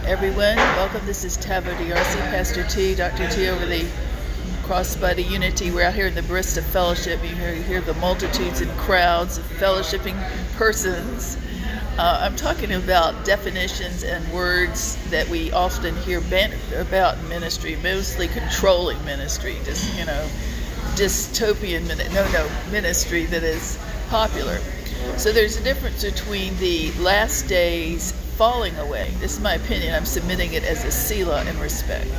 Everyone, welcome. This is Tavo DRC, Pastor T, Dr. T over the Crossbody Unity. We're out here in the Barista Fellowship. You hear the multitudes and crowds of fellowshipping persons. I'm talking about definitions and words that we often hear about ministry, mostly controlling ministry, dystopian ministry that is popular. So there's a difference between the last days falling away. This is my opinion. I'm submitting it as a Selah in respect.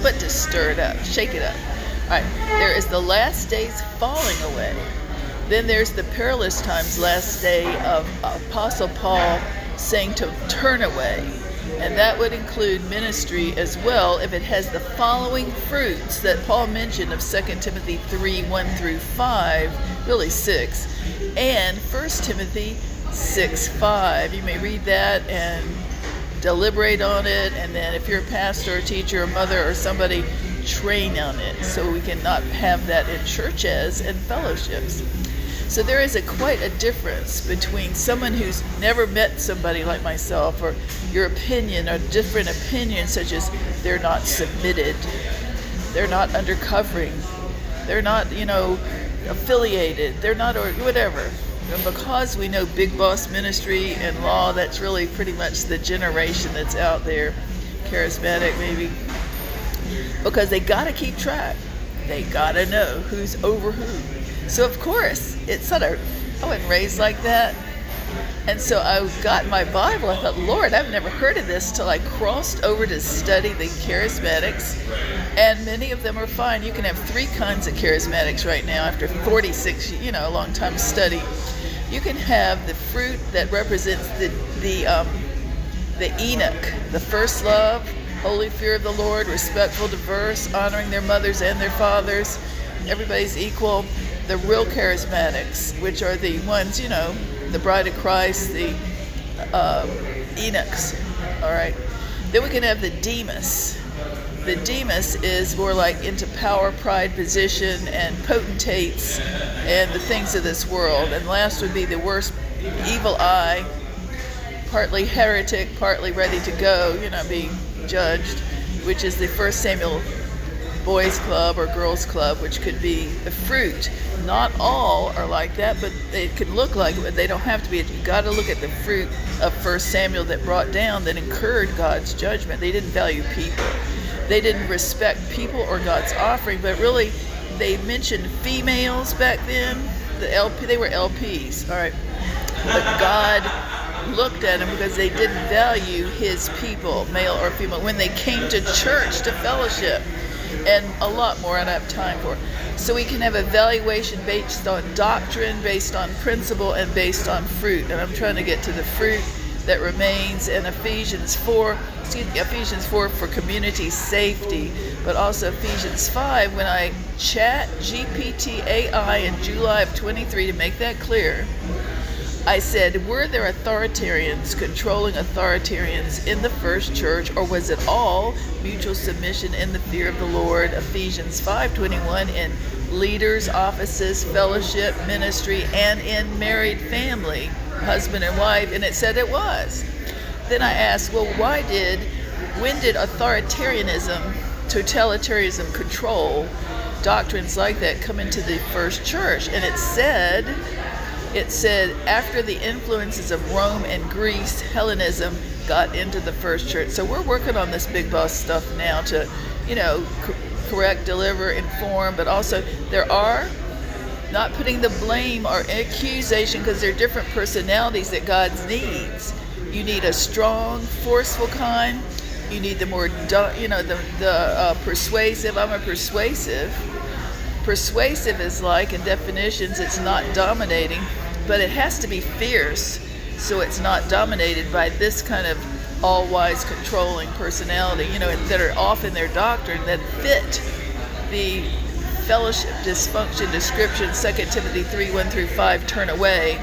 But to stir it up, shake it up. All right, there is the last days falling away. Then there's the perilous times, last day of Apostle Paul saying to turn away. And that would include ministry as well if it has the following fruits that Paul mentioned of 2 Timothy 3, 1 through 5, really 6, and 1 Timothy 6, 5. You may read that and deliberate on it, and then if you're a pastor or teacher or mother or somebody, train on it so we can not have that in churches and fellowships. So there is quite a difference between someone who's never met somebody like myself, or your opinion, or different opinions, such as they're not submitted, they're not undercovering, they're not, affiliated, they're not, or whatever. And because we know big boss ministry and law, that's really pretty much the generation that's out there, charismatic maybe, because they got to keep track. They got to know who's over who. So of course, I wasn't raised like that. And so I got my Bible. I thought, Lord, I've never heard of this till I crossed over to study the charismatics. And many of them are fine. You can have 3 kinds of charismatics right now after 46, a long time study. You can have the fruit that represents the Enoch, the first love, holy fear of the Lord, respectful, diverse, honoring their mothers and their fathers. Everybody's equal. The real charismatics, which are the ones, the bride of Christ, the Enochs, all right? Then we can have the Demas. The Demas is more like into power, pride, position, and potentates, and the things of this world. And last would be the worst, evil eye, partly heretic, partly ready to go, being judged, which is the 1 Samuel boys club or girls club, which could be the fruit. Not all are like that, but it could look like it, but they don't have to be. You got to look at the fruit of 1 Samuel that incurred God's judgment. They didn't value people. They didn't respect people or God's offering, but really they mentioned females back then. They were LPs, all right. But God looked at them because they didn't value his people, male or female, when they came to church to fellowship. And a lot more I don't have time for. So we can have evaluation based on doctrine, based on principle, and based on fruit. And I'm trying to get to the fruit that remains in Ephesians 4 for community safety, but also Ephesians 5 when I chat GPT AI in July of 23 to make that clear. I said, were there authoritarians controlling authoritarians in the first church, or was it all mutual submission in the fear of the Lord? Ephesians 5:21, in leaders, offices, fellowship, ministry, and in married family, husband and wife, and it said it was. Then I asked, well, when did authoritarianism, totalitarianism, control, doctrines like that come into the first church? And it said after the influences of Rome and Greece, Hellenism got into the first church. So we're working on this big boss stuff now to, correct, deliver, inform, but also there are not putting the blame or accusation, because there are different personalities that God needs. You need a strong, forceful kind. You need the more, persuasive. I'm a persuasive. Persuasive is like, in definitions, it's not dominating, but it has to be fierce, so it's not dominated by this kind of all-wise controlling personality, that are off in their doctrine that fit the fellowship dysfunction description, 2 Timothy 3, 1 through 5, turn away,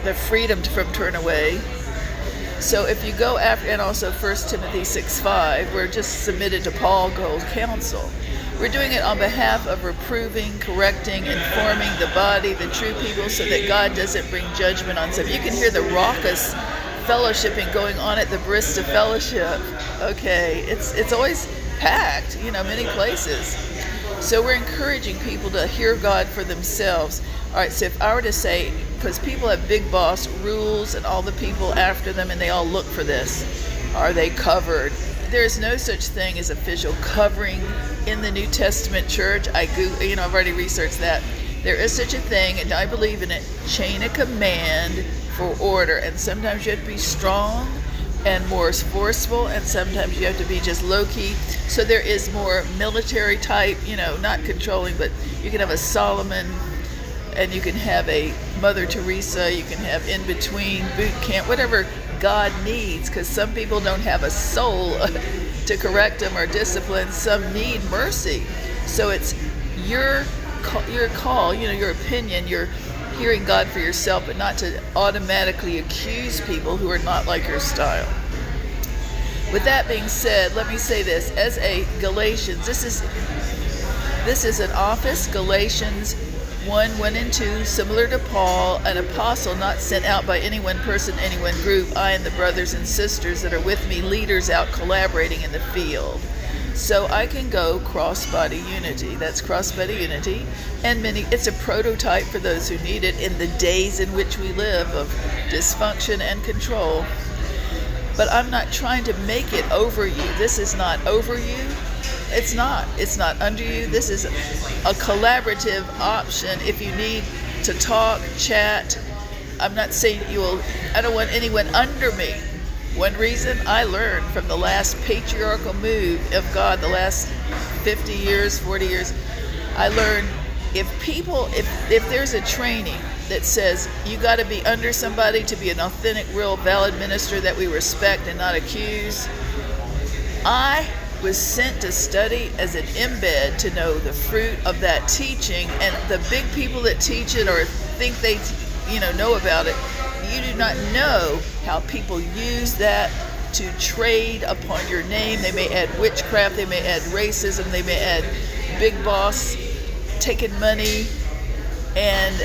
the freedom from turn away. So if you go after, and also 1 Timothy 6, 5, we're just submitted to Paul's counsel. We're doing it on behalf of reproving, correcting, informing the body, the true people, so that God doesn't bring judgment on some. You can hear the raucous fellowshipping going on at the Barista Fellowship. Okay, it's always packed, many places. So we're encouraging people to hear God for themselves. All right, so if I were to say, because people have big boss rules and all the people after them, and they all look for this. Are they covered? There is no such thing as official covering in the New Testament church. I've already researched that. There is such a thing, and I believe in it, chain of command for order. And sometimes you have to be strong and more forceful, and sometimes you have to be just low-key. So there is more military type, not controlling, but you can have a Solomon, and you can have a Mother Teresa, you can have in between, boot camp, whatever God needs, because some people don't have a soul to correct them or discipline. Some need mercy. So it's your call, your opinion, you're hearing God for yourself, but not to automatically accuse people who are not like your style. With that being said, let me say this. As a Galatians, this is an office, Galatians 1 and 2, similar to Paul, an apostle not sent out by any one person, any one group. I and the brothers and sisters that are with me, leaders out collaborating in the field. So I can go cross-body unity. That's cross-body unity. And it's a prototype for those who need it in the days in which we live of dysfunction and control. But I'm not trying to make it over you. This is not over you. It's not under you. This is a collaborative option if you need to talk, chat. I'm not saying I don't want anyone under me. One reason I learned from the last patriarchal move of God, the last 50 years, 40 years, I learned if there's a training that says you got to be under somebody to be an authentic, real, valid minister that we respect and not accuse, I was sent to study as an embed to know the fruit of that teaching. And the big people that teach it or think they know about it, you do not know how people use that to trade upon your name. They may add witchcraft, they may add racism, they may add big boss taking money. And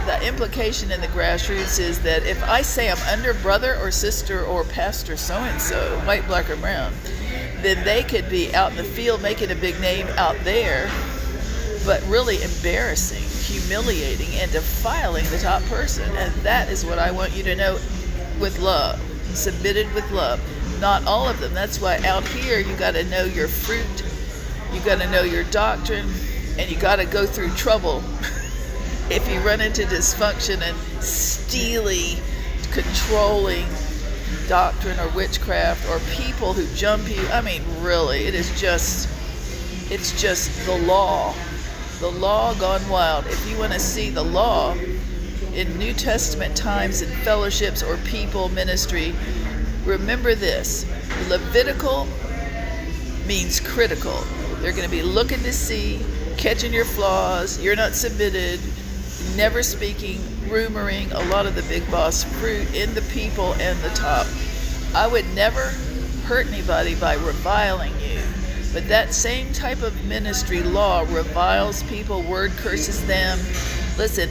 the implication in the grassroots is that if I say I'm under brother or sister or pastor so-and-so, white, black, or brown, then they could be out in the field making a big name out there, but really embarrassing, humiliating, and defiling the top person. And that is what I want you to know with love, submitted with love. Not all of them. That's why out here you got to know your fruit, you got to know your doctrine, and you got to go through trouble if you run into dysfunction and steely, controlling doctrine or witchcraft or people who jump you. I mean, really, it's just the law gone wild. If you want to see the law in New Testament times in fellowships or people ministry, remember this: Levitical means critical. They're going to be looking to see, catching your flaws. You're not submitted, never speaking, rumoring, a lot of the big boss fruit in the people and the top. I would never hurt anybody by reviling you, but that same type of ministry law reviles people, word curses them. Listen,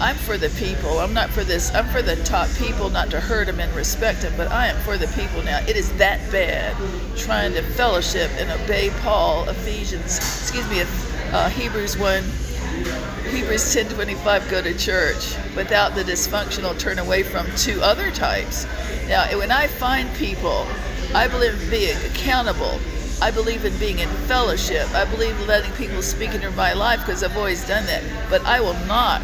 I'm for the people. I'm not for this. I'm for the top people, not to hurt them and respect them, but I am for the people now. It is that bad trying to fellowship and obey Paul, Hebrews 1, Hebrews 10:25, go to church without the dysfunctional turn away from two other types. Now, when I find people, I believe in being accountable. I believe in being in fellowship. I believe in letting people speak into my life because I've always done that. But I will not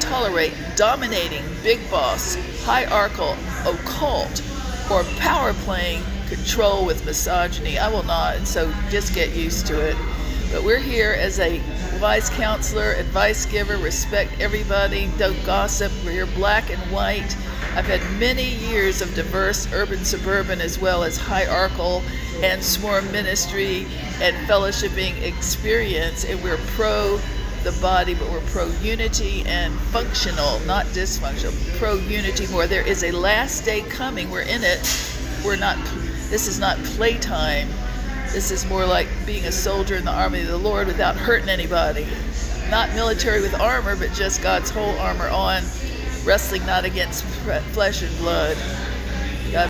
tolerate dominating, big boss, hierarchical, occult, or power playing control with misogyny. I will not. And so just get used to it. But we're here as a wise counselor, advice giver, respect everybody, don't gossip. We're here black and white. I've had many years of diverse urban, suburban, as well as hierarchical and swarm ministry and fellowshipping experience, and we're pro the body, but we're pro unity and functional, not dysfunctional, pro unity more. There is a last day coming. We're in it. This is not playtime. This is more like being a soldier in the army of the Lord without hurting anybody. Not military with armor, but just God's whole armor on. wrestling not against flesh and blood. God